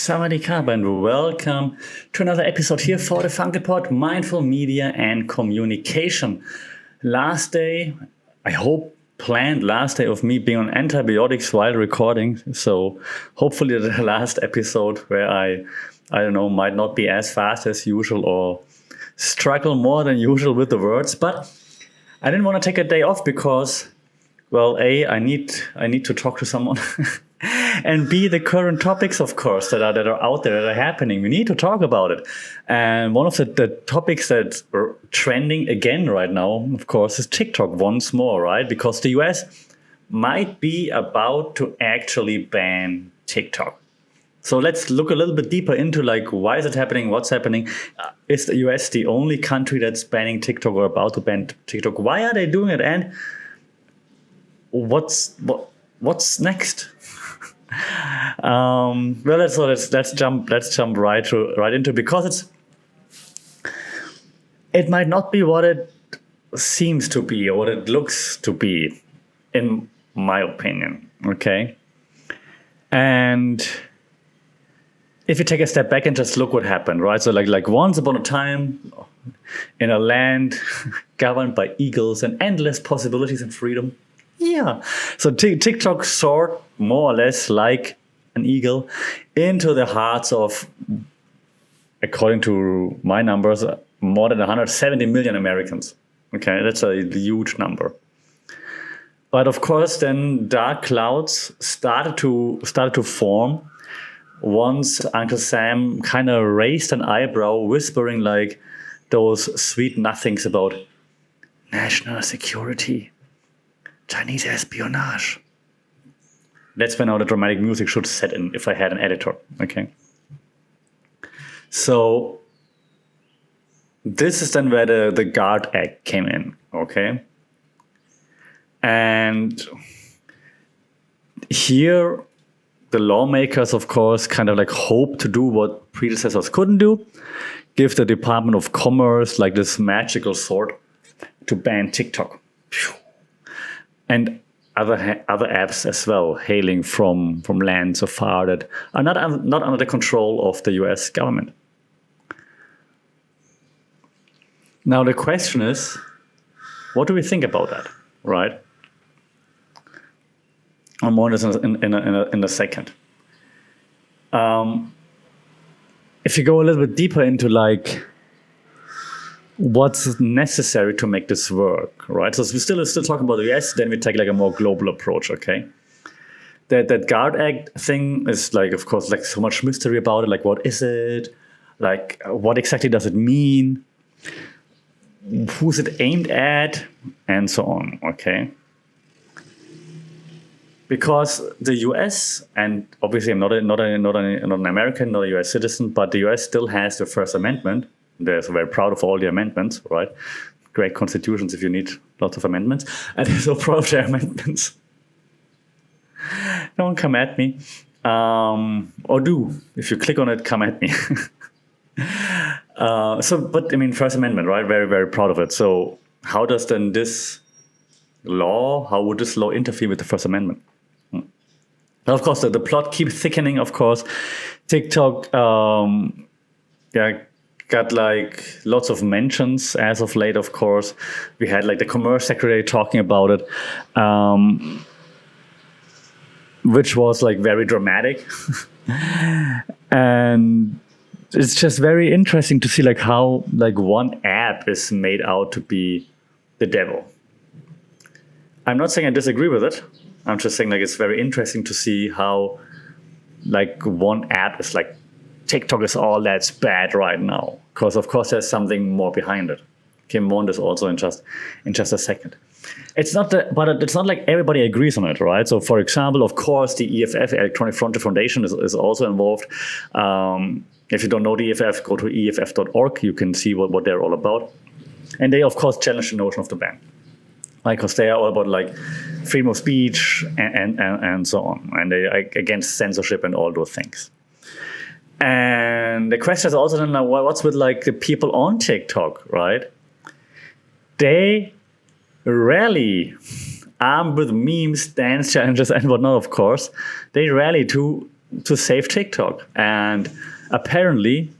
Sawadee and welcome to another episode here for the FunkyPod, Mindful Media and Communication. Last day, I hope planned last day of me being on antibiotics while recording. So hopefully the last episode where I don't know, might not be as fast as usual or struggle more than usual with the words. But I didn't want to take a day off because, well, A, I need to talk to someone. And B, the current topics, of course, that are out there, that are happening. We need to talk about it. And one of the topics that's trending again right now, of course, is TikTok once more, right? Because the US might be about to actually ban TikTok. So let's look a little bit deeper into why is it happening? What's happening? Is the US the only country that's banning TikTok or about to ban TikTok? Why are they doing it? And what's next? Well, let's jump right into, because it might not be what it seems to be or what it looks to be, in my opinion. Okay, and if you take a step back and just look what happened, right? So like once upon a time, in a land governed by eagles and endless possibilities and freedom. Yeah. So TikTok soared more or less like an eagle into the hearts of, according to my numbers, more than 170 million Americans. Okay, that's a huge number. But of course, then dark clouds started to form once Uncle Sam kind of raised an eyebrow, whispering like those sweet nothings about national security. Chinese espionage. That's when all the dramatic music should set in if I had an editor. Okay. So this is then where the GARD Act came in. Okay. And here the lawmakers, of course, kind of hope to do what predecessors couldn't do, give the Department of Commerce this magical sword to ban TikTok. And other apps as well, hailing from lands so far that are not under the control of the US government. Now the question is, what do we think about that, right? I'm more in a second. If you go a little bit deeper into what's necessary to make this work, right? So we're still talking about the US, then we take a more global approach, okay? That GARD Act thing is of course, so much mystery about it. What is it? What exactly does it mean? Who's it aimed at? And so on, okay? Because the US, and obviously I'm not an American, not a US citizen, but the US still has the First Amendment. They're so very proud of all the amendments, right? Great constitutions if you need lots of amendments. And they're so proud of their amendments. Don't come at me. Or do. If you click on it, come at me. But I mean, First Amendment, right? Very, very proud of it. So how does then how would this law interfere with the First Amendment? Well, of course, the plot keeps thickening, of course. TikTok, got lots of mentions as of late, of course. We had the Commerce Secretary talking about it, which was very dramatic. And it's just very interesting to see how one app is made out to be the devil. I'm not saying I disagree with it. I'm just saying it's very interesting to see how one app is TikTok is all that's bad right now, because of course there's something more behind it. Okay, more on this also in just a second. It's not but it's not everybody agrees on it, right? So for example, of course, the EFF, Electronic Frontier Foundation, is also involved. If you don't know the EFF, go to EFF.org. You can see what they're all about. And they of course challenge the notion of the ban. Because they are all about freedom of speech and so on. And they are against censorship and all those things. And the question is also then, what's with the people on TikTok, right? They rally, armed with memes, dance challenges, and whatnot, of course. They rally to to save TikTok. And apparently,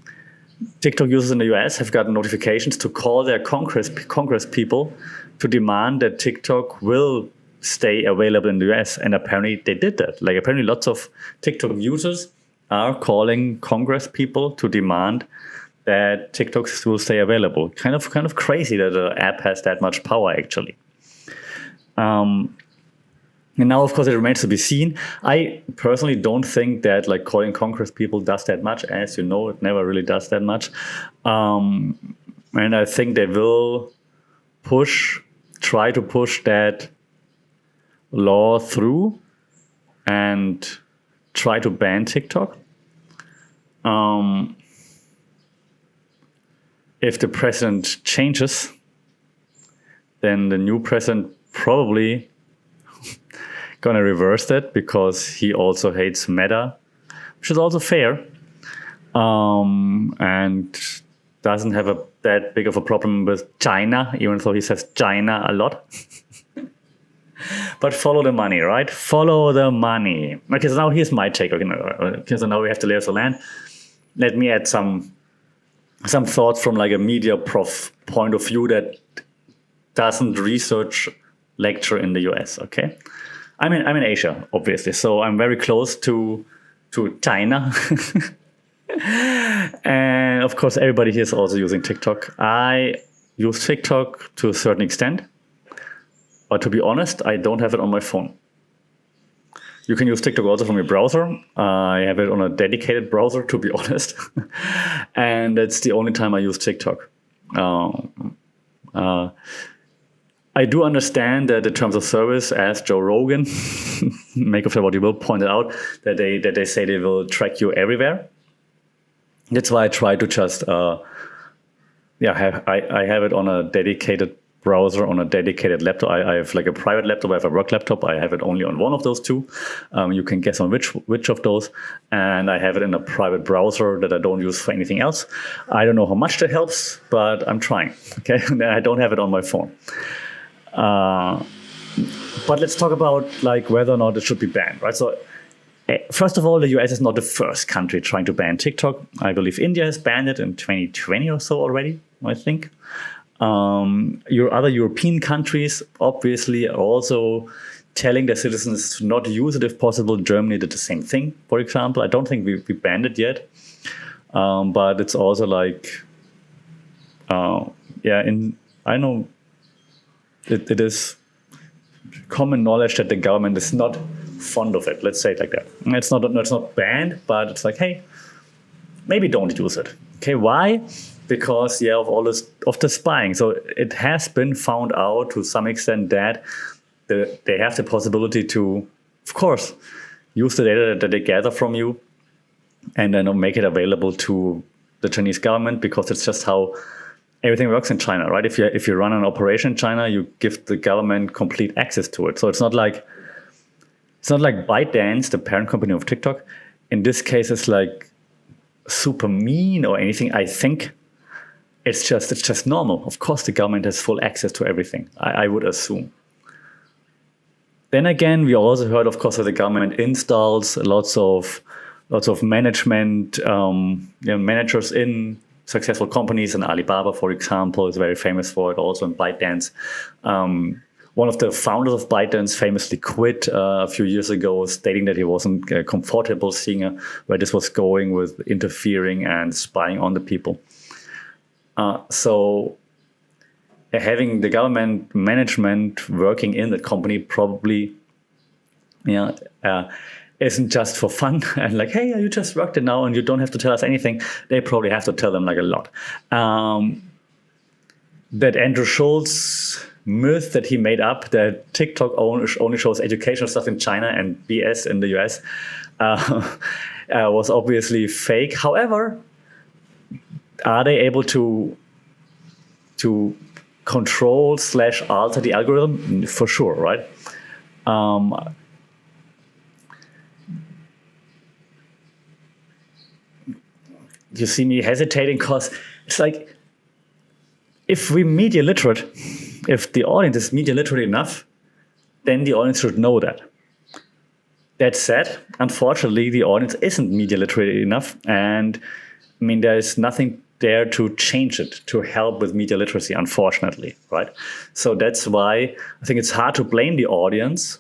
TikTok users in the US have gotten notifications to call their Congress people to demand that TikTok will stay available in the US. And apparently they did that. Like apparently lots of TikTok users are calling Congress people to demand that TikTok will stay available. Kind of crazy that the app has that much power actually. And now, of course, it remains to be seen. I personally don't think that like calling Congress people does that much. As you know, it never really does that much. And I think they will try to push that law through and try to ban TikTok. If the president changes, then the new president probably going to reverse that because he also hates Meta, which is also fair, and doesn't have that big of a problem with China, even though he says China a lot. But follow the money, right? Follow the money. Okay, so now here's my take. Okay, so now we have to lay off the land. Let me add some thoughts from like a media prof point of view that doesn't research lecture in the US. Okay, I'm in Asia, obviously, so I'm very close to China, and of course everybody here is also using TikTok. I use TikTok to a certain extent, but to be honest, I don't have it on my phone. You can use TikTok also from your browser. I have it on a dedicated browser, to be honest, and that's the only time I use TikTok. I do understand that the terms of service, as Joe Rogan, make of that what you will, pointed out, that they say they will track you everywhere. That's why I try to just, I have it on a dedicated browser, on a dedicated laptop. I have like a private laptop, I have a work laptop. I have it only on one of those two. You can guess on which of those. And I have it in a private browser that I don't use for anything else. I don't know how much that helps, but I'm trying. Okay, I don't have it on my phone. But let's talk about like whether or not it should be banned, right? So first of all, the US is not the first country trying to ban TikTok. I believe India has banned it in 2020 or so already, I think. Your other European countries obviously are also telling their citizens to not use it if possible. Germany did the same thing, for example. I don't think we banned it yet. But it's also like, I know it is common knowledge that the government is not fond of it. Let's say it like that. It's not banned, but it's like, hey, maybe don't use it. Okay, why? Because of all this of the spying. So it has been found out to some extent that they have the possibility to, of course, use the data that they gather from you and then make it available to the Chinese government, because it's just how everything works in China, right? If you run an operation in China, you give the government complete access to it. So it's not like ByteDance, the parent company of TikTok. In this case, it's like super mean or anything. I think it's just normal. Of course, the government has full access to everything, I would assume. Then again, we also heard, of course, that the government installs lots of management, managers in successful companies, and Alibaba, for example, is very famous for it, also in ByteDance. One of the founders of ByteDance famously quit a few years ago, stating that he wasn't comfortable seeing where this was going with interfering and spying on the people. So having the government management working in the company probably isn't just for fun and like, hey, you just worked it now and you don't have to tell us anything. They probably have to tell them like a lot. That Andrew Schulz myth that he made up, that TikTok only shows educational stuff in China and BS in the US, was obviously fake. However, are they able to control / alter the algorithm? For sure, right? You see me hesitating because it's like, if we're media literate, if the audience is media literate enough, then the audience should know that. That said, unfortunately, the audience isn't media literate enough. And I mean, there's nothing there to change it, to help with media literacy, unfortunately, right? So that's why I think it's hard to blame the audience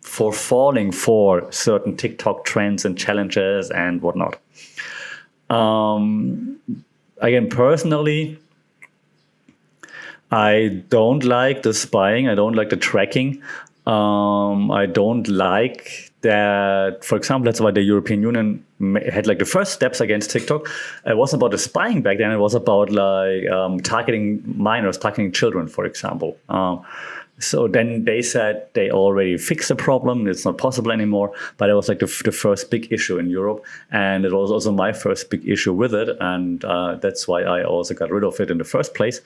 for falling for certain TikTok trends and challenges and whatnot. Again, personally, I don't like the spying. I don't like the tracking. I don't like that, for example, that's why the European Union had like the first steps against TikTok. It wasn't about the spying back then. It was about like targeting minors, targeting children, for example. So then they said they already fixed the problem. It's not possible anymore. But it was like the first big issue in Europe. And it was also my first big issue with it. And that's why I also got rid of it in the first place.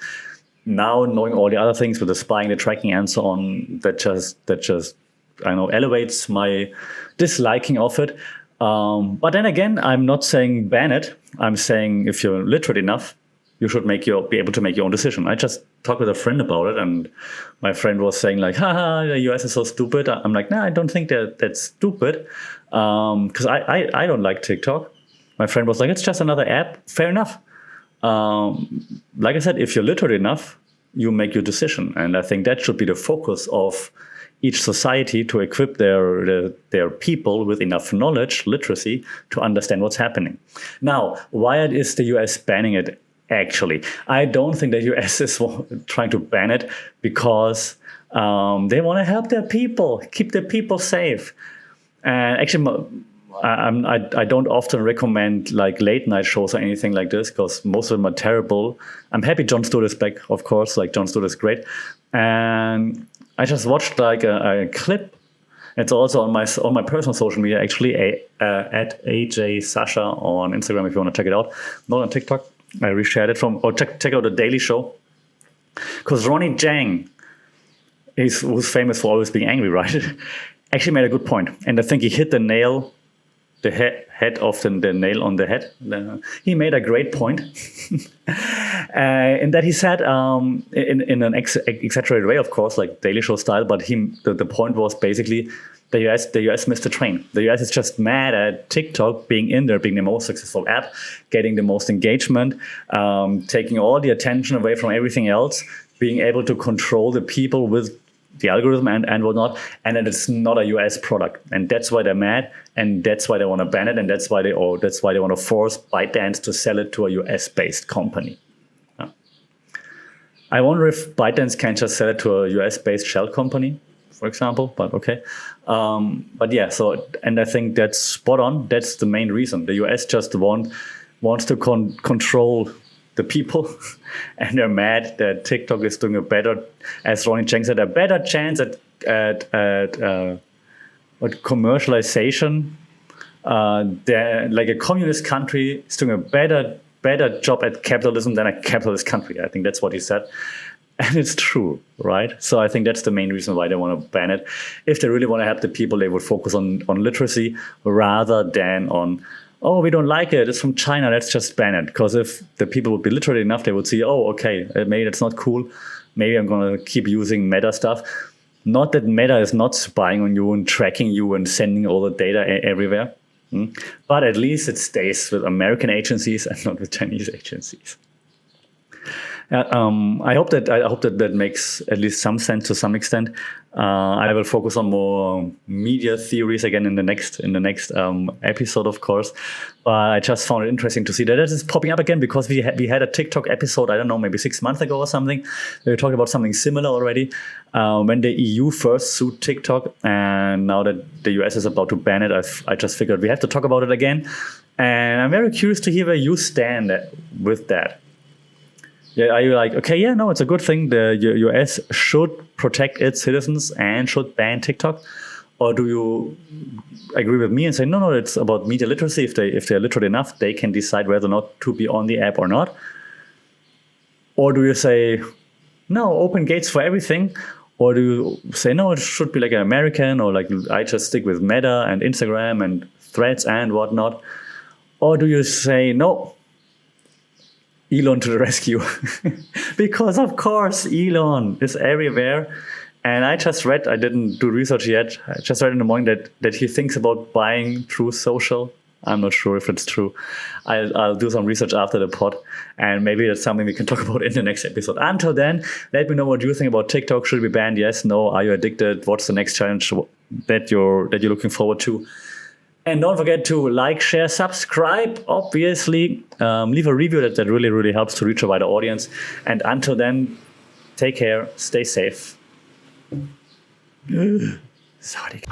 Now, knowing all the other things with the spying, the tracking, and so on, that just I know elevates my disliking of it. But then again, I'm not saying ban it. I'm saying if you're literate enough, you should be able to make your own decision. I just talked with a friend about it, and my friend was saying like, "Haha, the US is so stupid." I'm like, "No, I don't think that's stupid, because I don't like TikTok." My friend was like, "It's just another app." Fair enough. Like I said, if you're literate enough, you make your decision. And I think that should be the focus of each society, to equip their people with enough knowledge, literacy, to understand what's happening. Now, why is the US banning it? Actually, I don't think the US is trying to ban it because they want to help their people, keep their people safe. And actually, I don't often recommend like late night shows or anything like this because most of them are terrible. I'm happy Jon Stewart is back, of course. Like Jon Stewart is great, and I just watched like a clip. It's also on my personal social media, actually, at AJ Sasha on Instagram if you want to check it out. Not on TikTok. I reshared it check out the Daily Show, because Ronnie Jang who's famous for always being angry, right? Actually made a good point, and I think he hit the nail. The head of the nail on the head. He made a great point, in that he said, in an exaggerated way, of course, like Daily Show style. But the point was basically the US missed the train. The US is just mad at TikTok being in there, being the most successful app, getting the most engagement, taking all the attention away from everything else, being able to control the people with the algorithm and whatnot, and that it's not a US product, and that's why they're mad, and that's why they want to ban it, and that's why they want to force ByteDance to sell it to a US-based company. I wonder if ByteDance can just sell it to a US-based shell company, for example. But okay, but yeah. So, and I think that's spot on. That's the main reason. The US just wants to control the people, and they're mad that TikTok is doing a better, as Ronnie Chang said, a better chance at commercialization. Like a communist country is doing a better job at capitalism than a capitalist country. I think that's what he said. And it's true, right? So I think that's the main reason why they want to ban it. If they really want to help the people, they would focus on literacy rather than on, oh, we don't like it, it's from China, let's just ban it. Because if the people would be literate enough, they would see, oh, okay, maybe that's not cool. Maybe I'm going to keep using Meta stuff. Not that Meta is not spying on you and tracking you and sending all the data everywhere. But at least it stays with American agencies and not with Chinese agencies. I hope that makes at least some sense to some extent. I will focus on more media theories again in the next episode, of course. But I just found it interesting to see that it is popping up again, because we had a TikTok episode, I don't know, maybe 6 months ago or something. We were talking about something similar already when the EU first sued TikTok, and now that the US is about to ban it, I just figured we have to talk about it again. And I'm very curious to hear where you stand with that. Yeah, are you like, okay, yeah, no, it's a good thing. The US should protect its citizens and should ban TikTok? Or do you agree with me and say, no, it's about media literacy. If they're literate enough, they can decide whether or not to be on the app or not? Or do you say, no, open gates for everything? Or do you say, no, it should be like an American, or like I just stick with Meta and Instagram and Threads and whatnot? Or do you say, no, Elon to the rescue? Because of course Elon is everywhere, And I just read, I didn't do research yet, I just read in the morning that he thinks about buying Truth Social. I'm not sure if it's true. I'll do some research after the pod, and maybe that's something we can talk about in the next episode. Until then, let me know what you think about TikTok. Should it be banned? Yes, no. Are you addicted? What's the next challenge that you're looking forward to? And don't forget to like, share, subscribe, obviously. Leave a review. That really, really helps to reach a wider audience. And until then, take care, stay safe. Sorry.